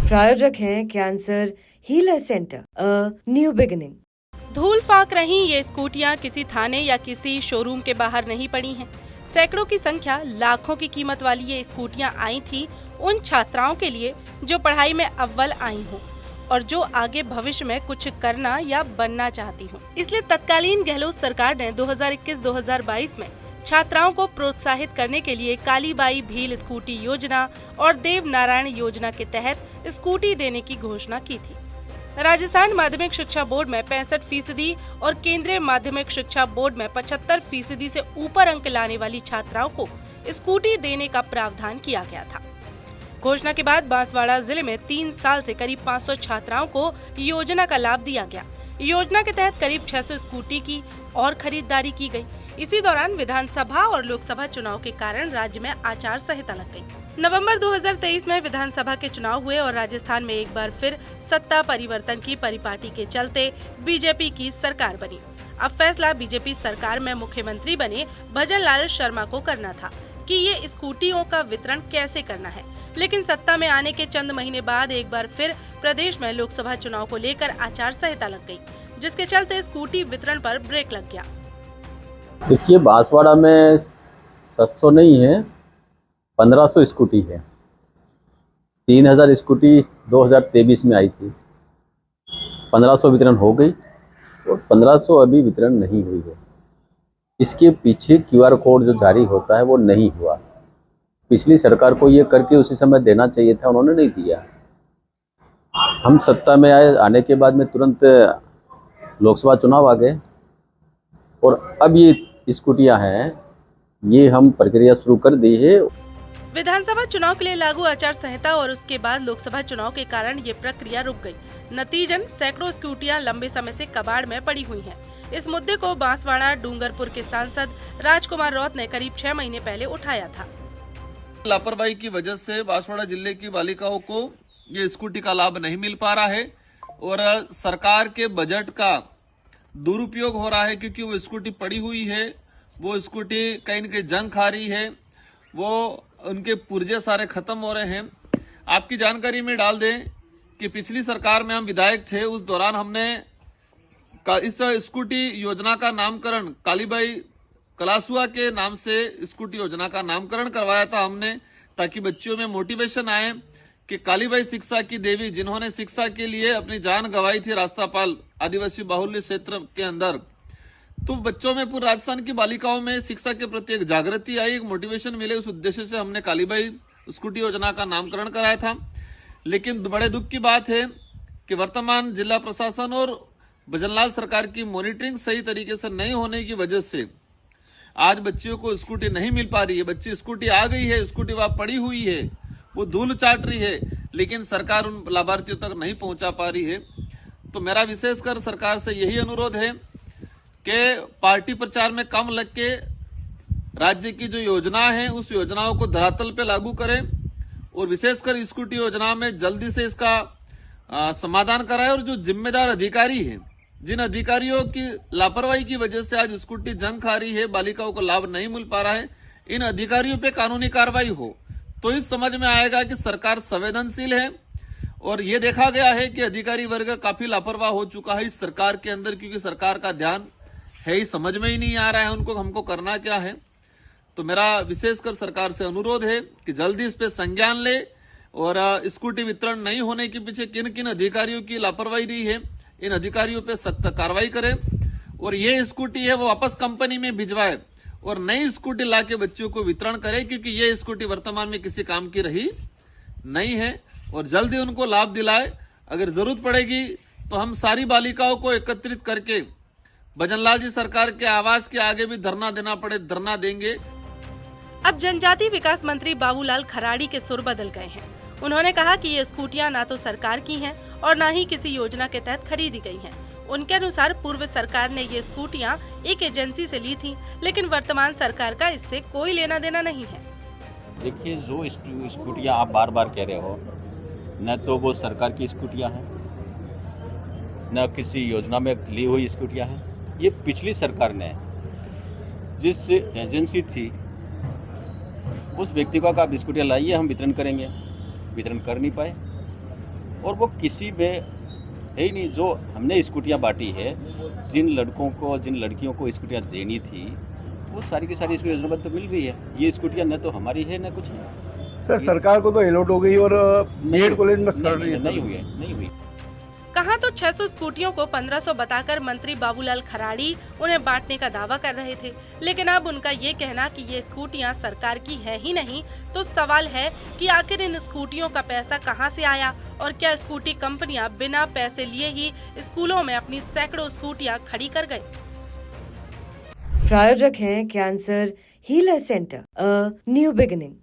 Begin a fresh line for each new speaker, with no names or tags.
प्रायोजक हैं cancer healer centre, a new beginning.
धूल फाक रही ये स्कूटियां किसी थाने या किसी शोरूम के बाहर नहीं पड़ी हैं। सैकड़ों की संख्या, लाखों की कीमत वाली ये स्कूटियां आई थी उन छात्राओं के लिए जो पढ़ाई में अव्वल आई हों और जो आगे भविष्य में कुछ करना या बनना चाहती हूँ। इसलिए तत्कालीन गहलोत सरकार ने 2021-2022 में छात्राओं को प्रोत्साहित करने के लिए कालीबाई भील स्कूटी योजना और देव नारायण योजना के तहत स्कूटी देने की घोषणा की थी। राजस्थान माध्यमिक शिक्षा बोर्ड में 65% और केंद्रीय माध्यमिक शिक्षा बोर्ड में 75% से ऊपर अंक लाने वाली छात्राओं को स्कूटी देने का प्रावधान किया गया था। घोषणा के बाद बांसवाड़ा जिले में 3 साल से करीब 500 छात्राओं को योजना का लाभ दिया गया। योजना के तहत करीब 600 स्कूटी की और खरीदारी की गई। इसी दौरान विधानसभा और लोकसभा चुनाव के कारण राज्य में आचार संहिता लग गई। नवंबर 2023 में विधानसभा के चुनाव हुए और राजस्थान में एक बार फिर सत्ता परिवर्तन की परिपाटी के चलते बीजेपी की सरकार बनी। अब फैसला बीजेपी सरकार में मुख्यमंत्री बने भजनलाल शर्मा को करना था कि ये स्कूटियों का वितरण कैसे करना है। लेकिन सत्ता में आने के चंद महीने बाद एक बार फिर प्रदेश में लोकसभा चुनाव को लेकर आचार संहिता लग गई, जिसके चलते स्कूटी वितरण पर ब्रेक लग गया।
देखिए, बांसवाड़ा में 700 नहीं है, 1500 स्कूटी है। 3000 स्कूटी 2023 में आई थी। 1500 वितरण हो गई और 1500 अभी वितरण नहीं हुई है। इसके पीछे QR कोड जो जारी होता है वो नहीं हुआ। पिछली सरकार को ये करके उसी समय देना चाहिए था, उन्होंने नहीं दिया। हम सत्ता में आने के बाद में तुरंत लोकसभा चुनाव आ गए और अब ये स्कूटियां हैं, ये हम प्रक्रिया शुरू कर दी है।
विधानसभा चुनाव के लिए लागू आचार संहिता और उसके बाद लोकसभा चुनाव के कारण ये प्रक्रिया रुक गई। नतीजन सैकड़ों स्कूटियां लंबे समय से कबाड़ में पड़ी हुई हैं। इस मुद्दे को बांसवाड़ा डूंगरपुर के सांसद राजकुमार रौत ने करीब 6 महीने पहले उठाया था।
लापरवाही की वजह से बांसवाड़ा जिले की बालिकाओं को ये स्कूटी का लाभ नहीं मिल पा रहा है और सरकार के बजट का दुरुपयोग हो रहा है, क्योंकि वो स्कूटी पड़ी हुई है, वो स्कूटी कहीं न कहीं जंग खा रही है, वो उनके पुर्जे सारे खत्म हो रहे हैं। आपकी जानकारी में डाल दें कि पिछली सरकार में हम विधायक थे, उस दौरान हमने इस स्कूटी योजना का नामकरण कालीबाई कलासुआ के नाम से स्कूटी योजना का नामकरण करवाया था हमने, ताकि बच्चियों में मोटिवेशन आए कि कालीबाई शिक्षा की देवी, जिन्होंने शिक्षा के लिए अपनी जान गंवाई थी रास्तापाल आदिवासी बाहुल्य क्षेत्र के अंदर, तो बच्चों में, पूरे राजस्थान की बालिकाओं में शिक्षा के प्रति एक जागृति आई, एक मोटिवेशन मिले। उस उद्देश्य से हमने कालीबाई स्कूटी योजना का नामकरण कराया था। लेकिन बड़े दुख की बात है कि वर्तमान जिला प्रशासन और भजनलाल सरकार की मॉनिटरिंग सही तरीके से नहीं होने की वजह से आज बच्चियों को स्कूटी नहीं मिल पा रही है। बच्ची स्कूटी आ गई है, स्कूटी वहां पड़ी हुई है, वो धूल चाट रही है, लेकिन सरकार उन लाभार्थियों तक नहीं पहुंचा पा रही है। तो मेरा विशेषकर सरकार से यही अनुरोध है कि पार्टी प्रचार में कम लग के राज्य की जो योजना है उस योजनाओं को धरातल पे लागू करें और विशेषकर स्कूटी योजना में जल्दी से इसका समाधान कराएं। और जो जिम्मेदार अधिकारी हैं, जिन अधिकारियों की लापरवाही की वजह से आज स्कूटी जंग खा रही है, बालिकाओं को लाभ नहीं मिल पा रहा है, इन अधिकारियों पे कानूनी कार्रवाई हो तो इस समझ में आएगा कि सरकार संवेदनशील है। और ये देखा गया है कि अधिकारी वर्ग काफी लापरवाह हो चुका है इस सरकार के अंदर, क्योंकि सरकार का ध्यान है ही, समझ में ही नहीं आ रहा है उनको हमको करना क्या है। तो मेरा विशेषकर सरकार से अनुरोध है कि जल्दी इस पे संज्ञान ले और स्कूटी वितरण नहीं होने के पीछे किन किन अधिकारियों की लापरवाही रही है, इन अधिकारियों पे सख्त कार्रवाई करें और ये स्कूटी है वो वापस कंपनी में भिजवाए और नई स्कूटी लाके बच्चों को वितरण करें, क्योंकि ये स्कूटी वर्तमान में किसी काम की रही नहीं है। और जल्दी उनको लाभ दिलाए। अगर जरूरत पड़ेगी तो हम सारी बालिकाओं को एकत्रित करके भजनलाल जी सरकार के आवास के आगे भी धरना देना पड़े, धरना देंगे।
अब जनजातीय विकास मंत्री बाबूलाल खराड़ी के सुर बदल गए हैं। उन्होंने कहा कि ये स्कूटियां ना तो सरकार की हैं और ना ही किसी योजना के तहत खरीदी गई हैं। उनके अनुसार पूर्व सरकार ने ये स्कूटियां एक एजेंसी से ली थी, लेकिन वर्तमान सरकार का इससे कोई लेना देना नहीं है।
देखिए, जो स्कूटियां आप बार बार कह रहे हो, न तो वो सरकार की स्कूटियां हैं, न किसी योजना में ली हुई स्कूटियां हैं। ये पिछली सरकार ने जिस एजेंसी थी उस व्यक्ति को आप स्कूटियां लाइए, हम वितरण करेंगे, वितरण कर नहीं पाए। और वो किसी में है ही नहीं। जो हमने स्कूटियाँ बांटी है, जिन लड़कों को जिन लड़कियों को स्कूटियाँ देनी थी, वो सारी की सारी इसको योजनाबद्ध तो मिल रही है। ये स्कूटियाँ न तो हमारी है न कुछ है।
सर सरकार को तो अलॉट हो गई और बीएड कॉलेज में सड़ रही है।
नहीं हुई है, नहीं हुई।
कहाँ तो 600 स्कूटियों को 1500 बताकर मंत्री बाबूलाल खराड़ी उन्हें बांटने का दावा कर रहे थे, लेकिन अब उनका ये कहना कि ये स्कूटियां सरकार की है ही नहीं, तो सवाल है कि आखिर इन स्कूटियों का पैसा कहां से आया और क्या स्कूटी कंपनियां बिना पैसे लिए ही स्कूलों में अपनी सैकड़ों स्कूटियां खड़ी कर गए।
प्रायोजक हैं cancer healer centre, a new beginning.